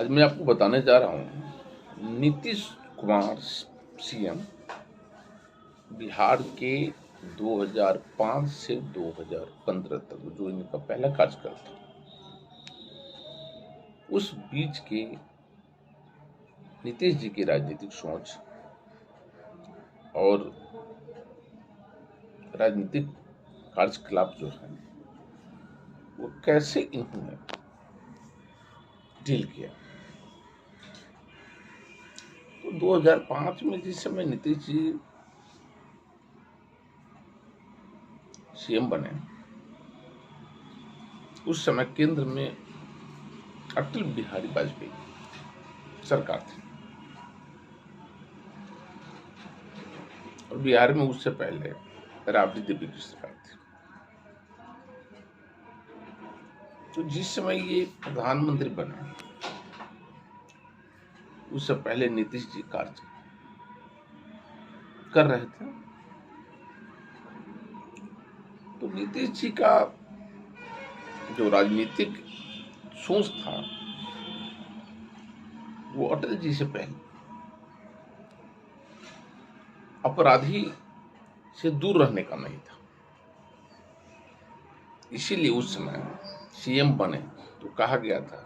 मैं आपको बताने जा रहा हूँ नीतीश कुमार सीएम बिहार के 2005 से 2015 तक जो इनका पहला कार्यकाल था, उस बीच के नीतीश जी की राजनीतिक सोच और राजनीतिक कार्यकलाप जो है वो कैसे इन्होंने डील किया। तो 2005 में जिस समय नीतीश जी सीएम बने, उस समय केंद्र में अटल बिहारी वाजपेयी सरकार थी और बिहार में उससे पहले राबड़ी देवी की सरकार थी। तो जिस समय ये प्रधानमंत्री बने, उससे पहले नीतीश जी कार्य कर रहे थे। तो नीतीश जी का जो राजनीतिक सोच था वो अटल जी से पहले अपराधी से दूर रहने का नहीं था। इसीलिए उस समय सीएम बने तो कहा गया था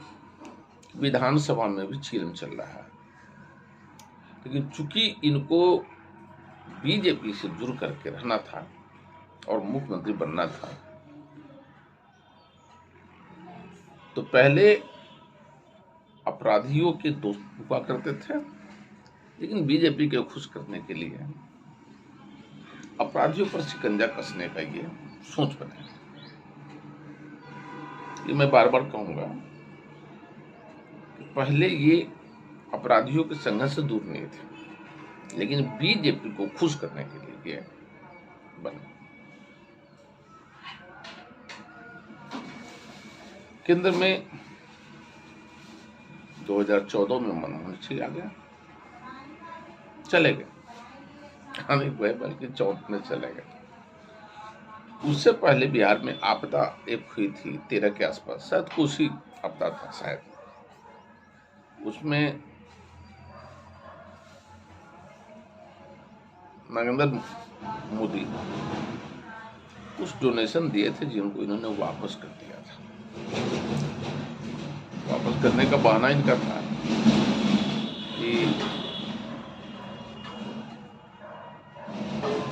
विधानसभा में भी छीलन चल रहा है, लेकिन चूंकि इनको बीजेपी से जुड़ करके रहना था और मुख्यमंत्री बनना था, तो पहले अपराधियों के दोस्त हुआ करते थे, लेकिन बीजेपी को खुश करने के लिए अपराधियों पर शिकंजा कसने का ये सोच बनाया। ये मैं बार बार कहूंगा कि पहले ये अपराधियों के संघर्ष से दूर नहीं थे, लेकिन बीजेपी को खुश करने के लिए ये बना। केंद्र में 2014 में मनमोहन सिंह आ गया, चले गए, बल्कि 14 में चले गए। उससे पहले बिहार में आपदा एक हुई थी 13 के आसपास, शायद कोसी आपदा था शायद। उसमें नरेंद्र मोदी कुछ डोनेशन दिए थे जिनको इन्होंने वापस कर दिया था। वापस करने का बहाना इनका था कि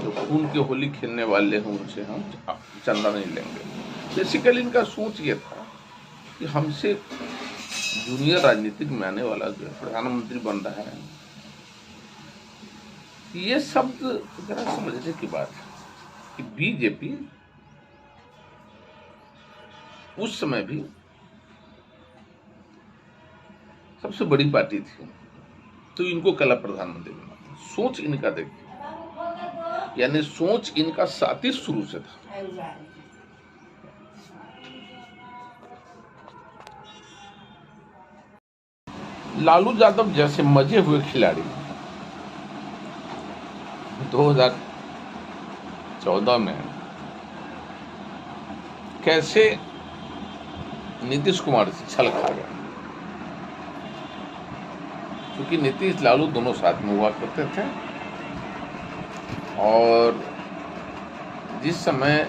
जो खून की होली खेलने वाले हैं उनसे हम चंदा नहीं लेंगे। बेसिकली इनका सोच ये था कि हमसे जूनियर राजनीतिक में आने वाला जो है प्रधानमंत्री बन रहा है, ये शब्द जरा समझने की बात है कि बीजेपी उस समय भी सबसे बड़ी पार्टी थी, तो इनको कला प्रधानमंत्री बना। सोच इनका देखिए, यानी सोच इनका साथी शुरू से था। लालू यादव जैसे मजे हुए खिलाड़ी 2014 में कैसे नीतीश कुमार से छल खा गया, क्योंकि नीतीश लालू दोनों साथ में हुआ करते थे और जिस समय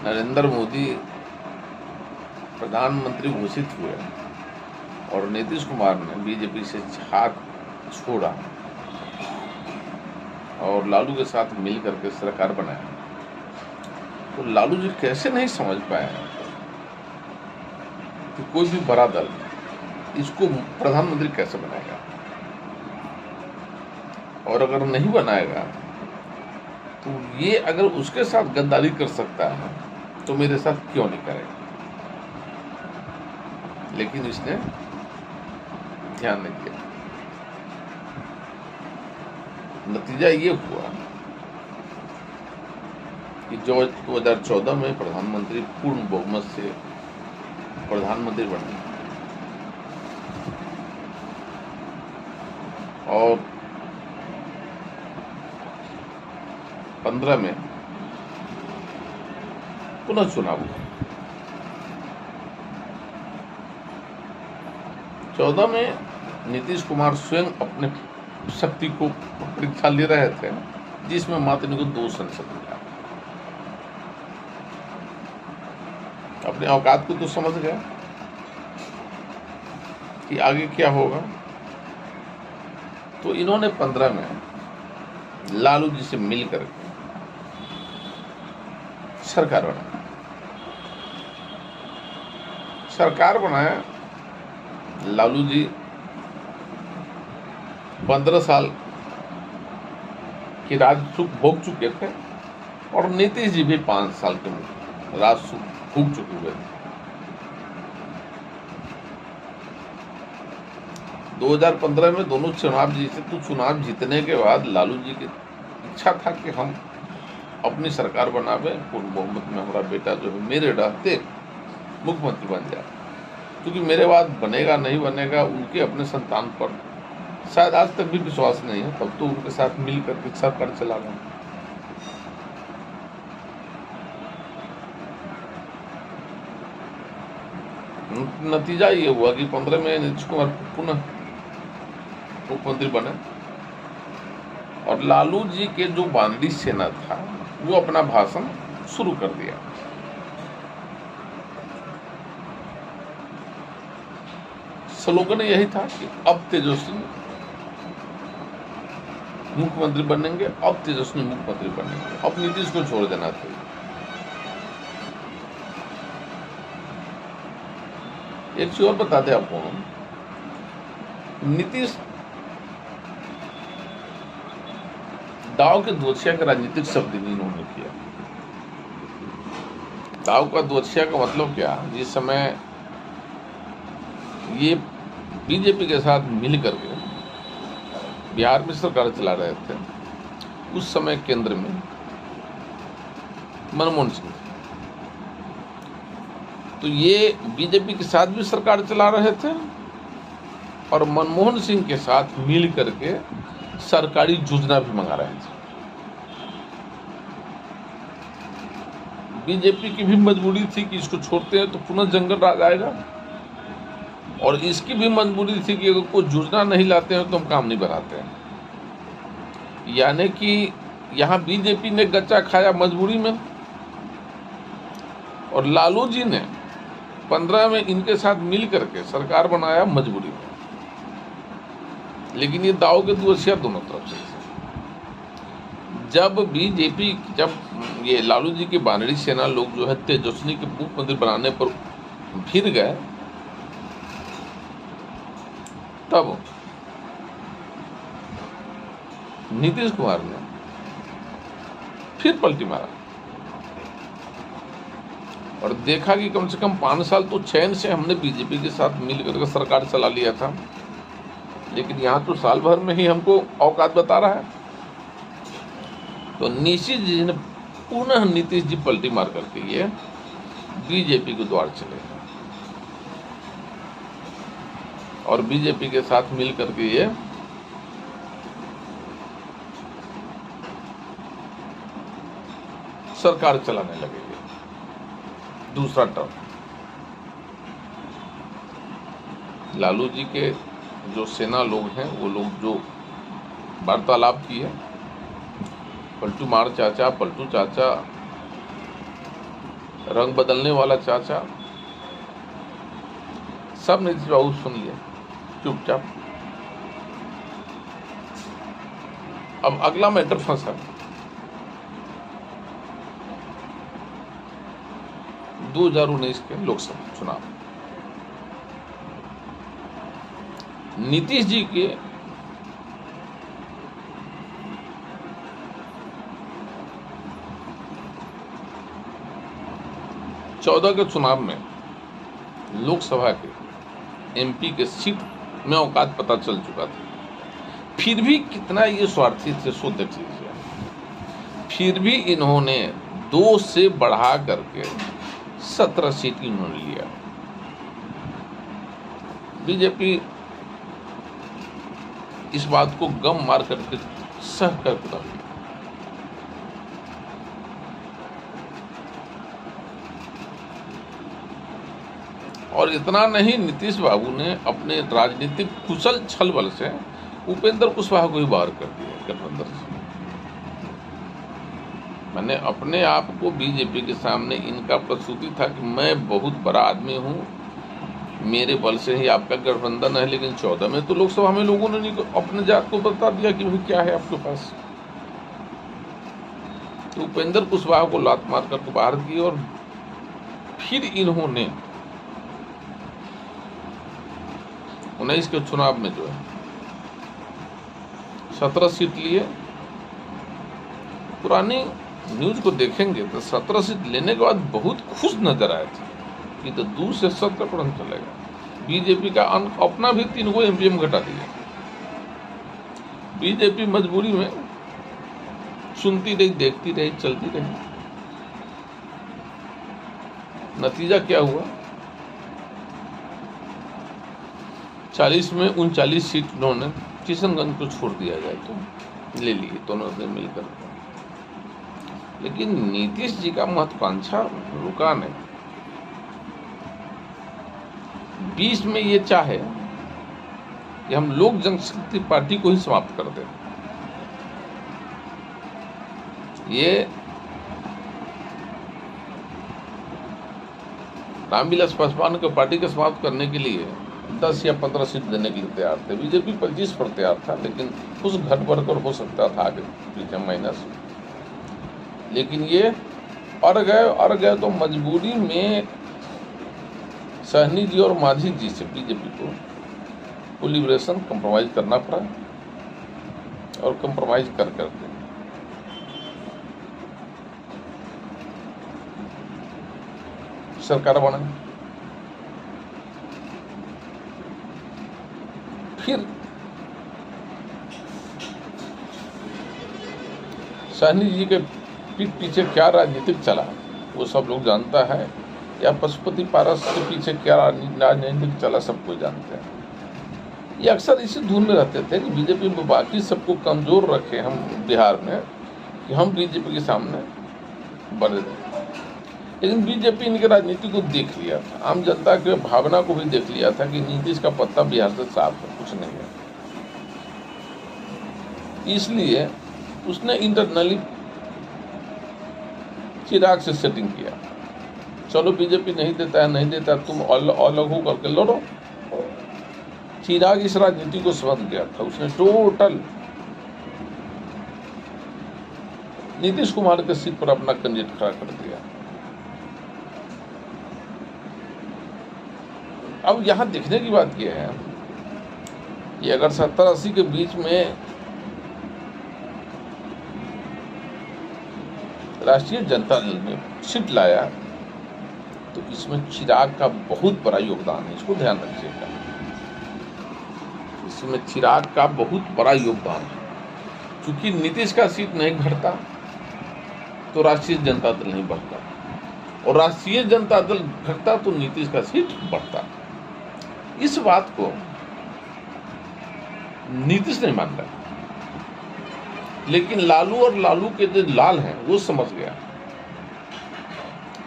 नरेंद्र मोदी प्रधानमंत्री घोषित हुए और नीतीश कुमार ने बीजेपी से हाथ छोड़ा और लालू के साथ मिल करके सरकार बनाया, तो लालू जी कैसे नहीं समझ पाए कि कोई भी बड़ा दल इसको प्रधानमंत्री कैसे बनाएगा, और अगर नहीं बनाएगा तो ये अगर उसके साथ गद्दारी कर सकता है तो मेरे साथ क्यों नहीं करेगा। लेकिन इसने ध्यान नहीं दिया। नतीजा ये हुआ कि जो 2014 में प्रधानमंत्री पूर्ण बहुमत से प्रधानमंत्री बने और 15 में पुनः चुनाव हुआ। 14 में नीतीश कुमार स्वयं अपने शक्ति को परीक्षा ले रहे थे, जिसमें मात्र इनको 2 संसद मिला। अपने औकात को तो समझ गया कि आगे क्या होगा। तो इन्होंने 15 में लालू जी से मिलकर सरकार बनाया। लालू जी 15 साल की राज सुख भोग चुके थे और नीतीश जी भी 5 साल के राज सुख भोग चुके हुए थे। 2015 में दोनों चुनाव जीते, तो चुनाव जीतने के बाद लालू जी की इच्छा था कि हम अपनी सरकार बनावे, पूर्ण बहुमत में हमारा बेटा जो है मेरे रहते मुख्यमंत्री बन जाए, क्योंकि मेरे बाद बनेगा नहीं बनेगा उनके अपने संतान पर शायद आज तक भी विश्वास नहीं है। तब तो उनके साथ मिलकर के सरकार चला रहा। नतीजा ये हुआ कि 15 में नीतीश कुमार पुनः मुख्यमंत्री बने और लालू जी के जो बानडी सेना था वो अपना भाषण शुरू कर दिया। स्लोगन यही था कि अब तेजस्वी मुख्यमंत्री बनेंगे, अब तेजस्वी मुख्यमंत्री बनेंगे, अब नीतीश को छोड़ देना चाहिए। एक चीज और बता दें आपको, नीतीश दाव के दोछिया का राजनीतिक शब्द नहीं इन्होंने किया। दाव का दोछिया का मतलब क्या, जिस समय ये बीजेपी के साथ मिल करके बिहार में सरकार चला रहे थे, उस समय केंद्र में मनमोहन सिंह थे, तो ये बीजेपी के साथ भी सरकार चला रहे थे और मनमोहन सिंह के साथ मिल करके सरकारी योजना भी मंगा रहे थे। बीजेपी की भी मजबूरी थी कि इसको छोड़ते हैं तो पुनः जंगल राज आएगा, और इसकी भी मजबूरी थी कि अगर कोई योजना नहीं लाते हैं तो हम काम नहीं बनाते हैं। यानी कि यहाँ बीजेपी ने गच्चा खाया मजबूरी में और लालू जी ने 15 में इनके साथ मिल करके सरकार बनाया मजबूरी में। लेकिन ये दाव के दोषिया दोनों तरफ से। जब ये लालू जी के बानड़ी सेना लोग जो है तेजस्वी के मुख्यमंत्री बनाने पर फिर गए, तब नीतीश कुमार ने फिर पलटी मारा और देखा कि कम से कम 5 साल तो चैन से हमने बीजेपी के साथ मिलकर के सरकार चला लिया था, लेकिन यहाँ तो साल भर में ही हमको औकात बता रहा है। तो नीतीश जी ने पुनः नीतीश जी पलटी मार करके ये बीजेपी के द्वार चले और बीजेपी के साथ मिल करके ये सरकार चलाने लगेंगे दूसरा टर्म। लालू जी के जो सेना लोग हैं, वो लोग जो वार्तालाप की है, पलटू मार चाचा, पलटू चाचा, रंग बदलने वाला चाचा, सब नीतीश बाबू सुन लिए चुपचाप। अब अगला मैटर फंसा 2019 के लोकसभा चुनाव। नीतीश जी के चौदह के चुनाव में लोकसभा के एमपी के सीट में औकात पता चल चुका था। फिर भी कितना ये स्वार्थी थे सो देख लीजिए। फिर भी इन्होंने 2 से बढ़ा करके 17 सीट इन्होंने लिया। बीजेपी इस बात को गम मार करके सह कर रही। और इतना नहीं, नीतीश बाबू ने अपने राजनीतिक कुशल छल बल से उपेंद्र कुशवाहा को ही बाहर कर दिया गठबंधन से। मैंने अपने आप को बीजेपी के सामने इनका प्रस्तुति था कि मैं बहुत बड़ा आदमी हूँ, मेरे बल से ही आपका गठबंधन है। लेकिन 14 में तो लोकसभा में लोगों ने अपने जात को बता दिया कि भाई क्या है आपके पास। तो उपेंद्र कुशवाहा को लात मार कर बाहर किए और फिर इन्होंने 19 के चुनाव में जो है 17 सीट लिए। पुरानी न्यूज को देखेंगे तो 17 सीट लेने के बाद बहुत खुश नजर आए थे कि तो दूर से 17 पर चलेगा। बीजेपी का अपना भी 3 गो एमपीएम घटा दिया। बीजेपी मजबूरी में सुनती रही, देखती रही, चलती रही। नतीजा क्या हुआ? 40 में 39 सीट उन्होंने किशनगंज को छोड़ दिया जाए तो ले लिए दोनों ने मिलकर। लेकिन नीतीश जी का महत्वाकांक्षा रुका नहीं। 20 में ये चाहे कि हम लोक जनशक्ति पार्टी को ही समाप्त कर दें। ये रामविलास पासवान को पार्टी को समाप्त करने के लिए 10 या 15 सीट देने के लिए तैयार थे। बीजेपी 25 पर तैयार था, लेकिन कुछ घट बढ़कर हो सकता था आगे पीछे माइनस। लेकिन ये अड़ गए तो मजबूरी में सहनी जी और मांझी जी से बीजेपी को लिबरेशन कंप्रोमाइज करना पड़ा और कंप्रोमाइज करके सरकार बना। फिर सहनी जी के पीठ पीछे क्या राजनीतिक चला वो सब लोग जानता है, या पशुपति पारस के पीछे क्या राजनीतिक चला सब कुछ जानते हैं। ये अक्सर इसी धुन में रहते थे कि बीजेपी में बाकी सबको कमजोर रखे हम बिहार में, कि हम बीजेपी के सामने बढ़े थे। लेकिन बीजेपी इनके राजनीति को देख लिया था, आम जनता के भावना को भी देख लिया था कि नीतीश का पत्ता बिहार से साफ है, कुछ नहीं है। इसलिए उसने इंटरनली चिराग से सेटिंग किया। चलो बीजेपी नहीं देता तुम अलग हो करके लड़ो। चिराग इस राजनीति को समझ गया था। उसने टोटल नीतीश कुमार के सीट पर अपना कैंडिडेट खड़ा कर दिया। अब यहां देखने की बात यह है कि अगर 70-80 के बीच में राष्ट्रीय जनता दल ने सीट लाया तो इसमें चिराग का बहुत बड़ा योगदान है, इसको ध्यान रखिएगा। इसमें चिराग का बहुत बड़ा योगदान है, क्योंकि नीतीश का सीट नहीं घटता तो राष्ट्रीय जनता दल नहीं बढ़ता, और राष्ट्रीय जनता दल घटता तो नीतीश का सीट बढ़ता। इस बात को नीतीश नहीं मान रहा, लेकिन लालू और लालू के जो लाल हैं वो समझ गया।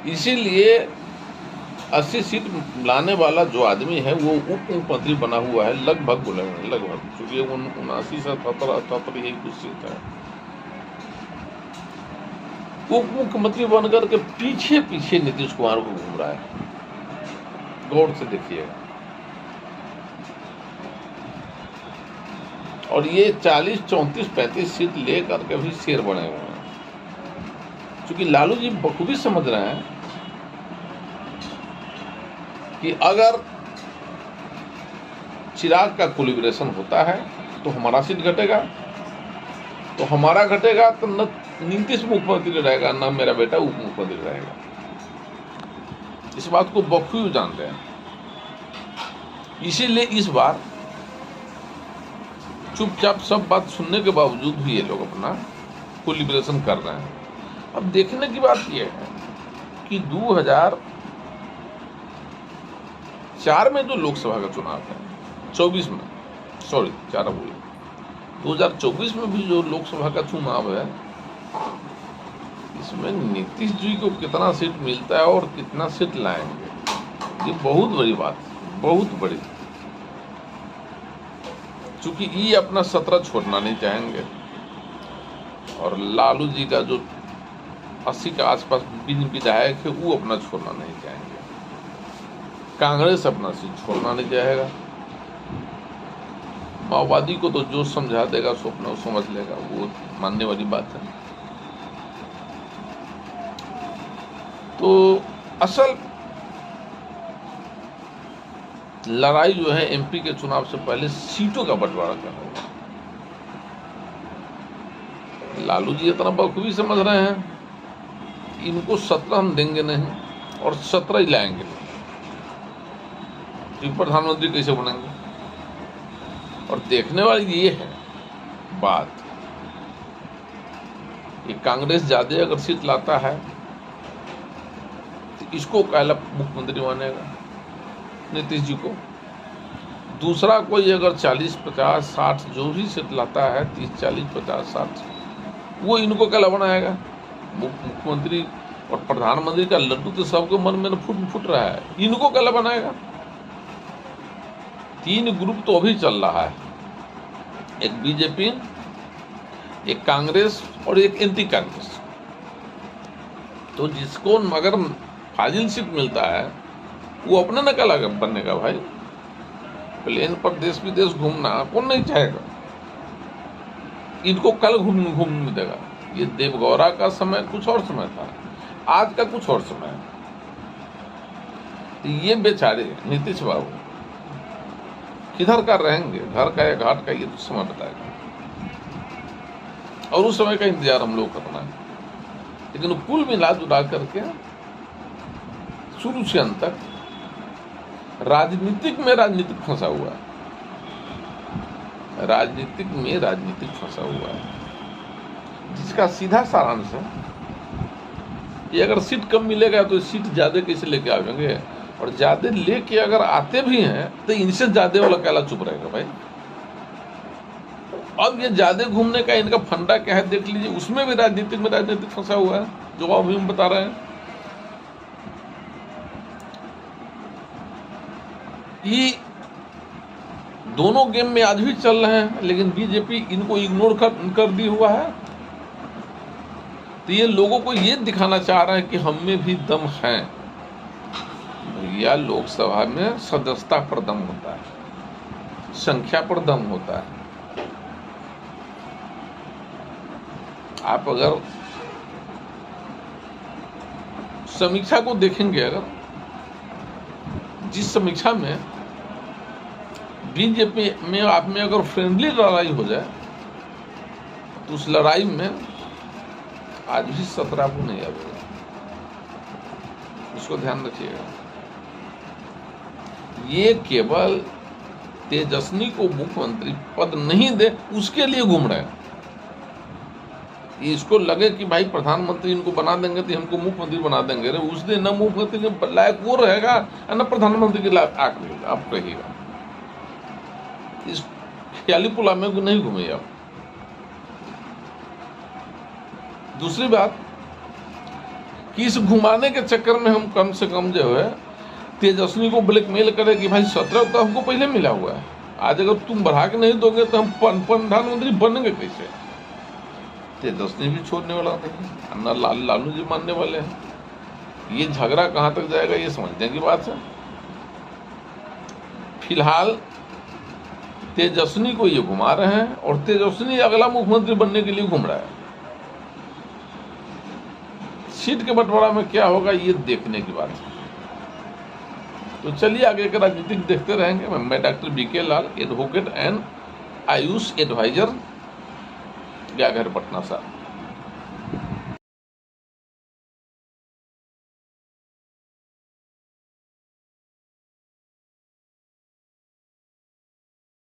इसीलिए 80 सीट लाने वाला जो आदमी है वो उप मुख्यमंत्री बना हुआ है, लगभग बोलेंगे लगभग, क्योंकि 79 से 77 यही कुछ सीट है। उप मुख्यमंत्री बनकर के पीछे पीछे नीतीश कुमार को घूम रहा है। गौर से देखिएगा। और ये 40, 34, 35 सीट लेकर के भी शेर बने हुए हैं, क्योंकि लालू जी बखूबी समझ रहे हैं कि अगर चिराग का कोलिब्रेशन होता है तो हमारा सीट घटेगा, तो हमारा घटेगा तो न नीतीश मुख्यमंत्री रहेगा न मेरा बेटा उप मुख्यमंत्री रहेगा। इस बात को बखूबी जानते हैं। इसीलिए इस बार चुपचाप सब बात सुनने के बावजूद भी ये लोग अपना कोलिब्रेशन कर रहे हैं। अब देखने की बात यह है कि 2004 में जो लोकसभा का चुनाव है, 24 में 2024 में भी जो लोकसभा का चुनाव है, इसमें नीतीश जी को कितना सीट मिलता है और कितना सीट लाएंगे ये बहुत बड़ी बात, बहुत बड़ी, चूंकि ये अपना 17 छोड़ना नहीं चाहेंगे और लालू जी का जो 80 के आसपास विधायक है वो अपना छोड़ना नहीं चाहेंगे, कांग्रेस अपना सीट छोड़ना नहीं चाहेगा, माओवादी को तो जो समझा देगा सो अपना समझ लेगा, वो मानने वाली बात है। तो असल लड़ाई जो है एमपी के चुनाव से पहले सीटों का बंटवारा करना होगा। लालू जी इतना बखूबी समझ रहे हैं इनको 17 हम देंगे नहीं और 17 ही लाएंगे, तो प्रधानमंत्री कैसे बनेंगे। और देखने वाली ये है बात कि कांग्रेस ज्यादा अगर सीट लाता है तो इसको पहला मुख्यमंत्री मानेगा नीतीश जी को, दूसरा कोई अगर 40, 50, 60 जो भी सीट लाता है 30, 40, 50, 60 वो इनको कहला बनाएगा मुख्यमंत्री। और प्रधानमंत्री का लड्डू तो सबके मन में फुट रहा है, इनको कहला बनाएगा। 3 ग्रुप तो अभी चल रहा है, एक बीजेपी, एक कांग्रेस और एक एंटी कांग्रेस। तो जिसको अगर फाजिल सीट मिलता है वो अपने न कहला बनने का भाई, प्लेन पर देश विदेश घूमना कौन नहीं चाहेगा, इनको कल घूमने देगा। ये देवगौड़ा का समय कुछ और समय था, आज का कुछ और समय है। तो ये बेचारे नीतीश बाबू किधर का रहेंगे, घर का या घाट का, ये तो समय बताएगा और उस समय का इंतजार हम लोग करना है। लेकिन कुल मिला जुला करके शुरू से अंत तक राजनीतिक फंसा हुआ है, राजनीतिक फंसा हुआ है, जिसका सीधा सारांश है कि अगर सीट कम मिलेगा तो सीट ज्यादा कैसे लेके आवेंगे, और ज्यादा लेके अगर आते भी हैं तो इनसे ज्यादा वाला कहला चुप रहेगा भाई। अब ये ज्यादा घूमने का इनका फंडा क्या है देख लीजिए, उसमें भी राजनीतिक फंसा हुआ है, जो अभी हम बता रहे हैं। ये दोनों गेम में आज भी चल रहे हैं, लेकिन बीजेपी इनको इग्नोर कर दी हुआ है। तो ये लोगों को ये दिखाना चाह रहा है कि हम में भी दम है। भैया लोकसभा में सदस्यता पर दम होता है, संख्या पर दम होता है। आप अगर समीक्षा को देखेंगे, अगर जिस समीक्षा में बीजेपी में आप में अगर फ्रेंडली लड़ाई हो जाए तो उस लड़ाई में आज भी 17 को नहीं आएगा, उसको ध्यान रखिएगा। ये केवल तेजस्वी को मुख्यमंत्री पद नहीं दे उसके लिए घूम रहे हैं। इसको लगे कि भाई प्रधानमंत्री इनको बना देंगे तो हमको मुख्यमंत्री बना देंगे, उस दिन न मुख्यमंत्री के लायक वो रहेगा न प्रधानमंत्री के लायक आप रहिएगा। इस ख्याली पुला में नहीं घूमे आप। दूसरी बात कि इस घुमाने के चक्कर में हम कम से कम जो है तेजस्वी को ब्लैकमेल करें कि भाई 17 तो हमको पहले मिला हुआ है, आज अगर तुम बढ़ा के नहीं दोगे तो हम प्रधानमंत्री बनेंगे कैसे। तेजस्वी भी छोड़ने वाला नहीं, न लालू जी मानने वाले हैं। ये झगड़ा कहां तक जाएगा ये समझने की बात है। फिलहाल तेजस्वी को ये घुमा रहे हैं और तेजस्वी अगला मुख्यमंत्री बनने के लिए घूम रहा है। सीट के बंटवारा में क्या होगा ये देखने की बात है। तो चलिए आगे का राजनीतिक देखते रहेंगे। मैं doctor B K Lal, advocate and AYUSH adviser, Gaya घर पटना साहब।